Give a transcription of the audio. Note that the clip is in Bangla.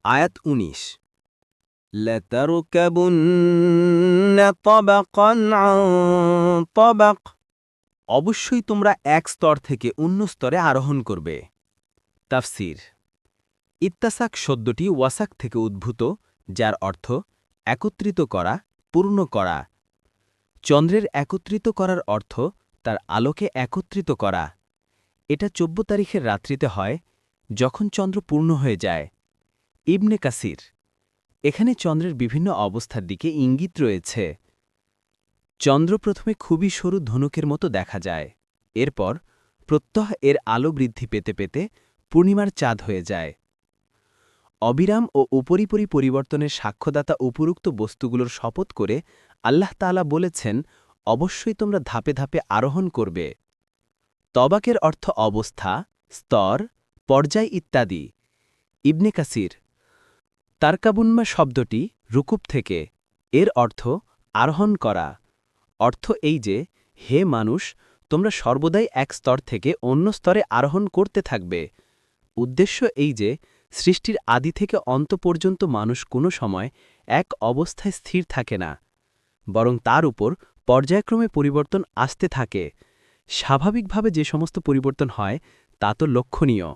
আয়াত ১৯ لَتَرْكَبُنَّ طَبَقًا عَن طَبَقٍ অবশ্যই তোমরা এক স্তর থেকে অন্য স্তরে আরোহণ করবে। তাফসীর ইত্তাসাক শব্দটি ওয়াসাক থেকে উদ্ভূত, যার অর্থ একত্রিত করা, পূর্ণ করা। চন্দ্রের একত্রিত করার অর্থ তার আলোকে একত্রিত করা। এটা ২৪ তারিখের রাত্রিতে হয়, যখন চন্দ্র পূর্ণ হয়ে যায়। ইবনে কাসির এখানে চন্দ্রের বিভিন্ন অবস্থার দিকে ইঙ্গিত রয়েছে। চন্দ্র প্রথমে খুবই সরু ধনুকের মতো দেখা যায়, এরপর প্রত্যহ এর আলো বৃদ্ধি পেতে পেতে পূর্ণিমার চাঁদ হয়ে যায়। অবিরাম ও উপরিপরি পরিবর্তনের সাক্ষ্যদাতা উপরুক্ত বস্তুগুলোর শপথ করে আল্লাহ তাআলা বলেছেন, অবশ্যই তোমরা ধাপে ধাপে আরোহণ করবে। তবাকের অর্থ অবস্থা, স্তর, পর্যায় ইত্যাদি। ইবনে কাসির তারকাবুন্মা শব্দটি রুকুব থেকে, এর অর্থ আরোহণ করা। অর্থ এই যে, হে মানুষ, তোমরা সর্বদাই এক স্তর থেকে অন্য স্তরে আরোহণ করতে থাকবে। উদ্দেশ্য এই যে, সৃষ্টির আদি থেকে অন্ত পর্যন্ত মানুষ কোনো সময় এক অবস্থায় স্থির থাকে না, বরং তার উপর পর্যায়ক্রমে পরিবর্তন আসতে থাকে। স্বাভাবিকভাবে যে সমস্ত পরিবর্তন হয় তা তো লক্ষণীয়।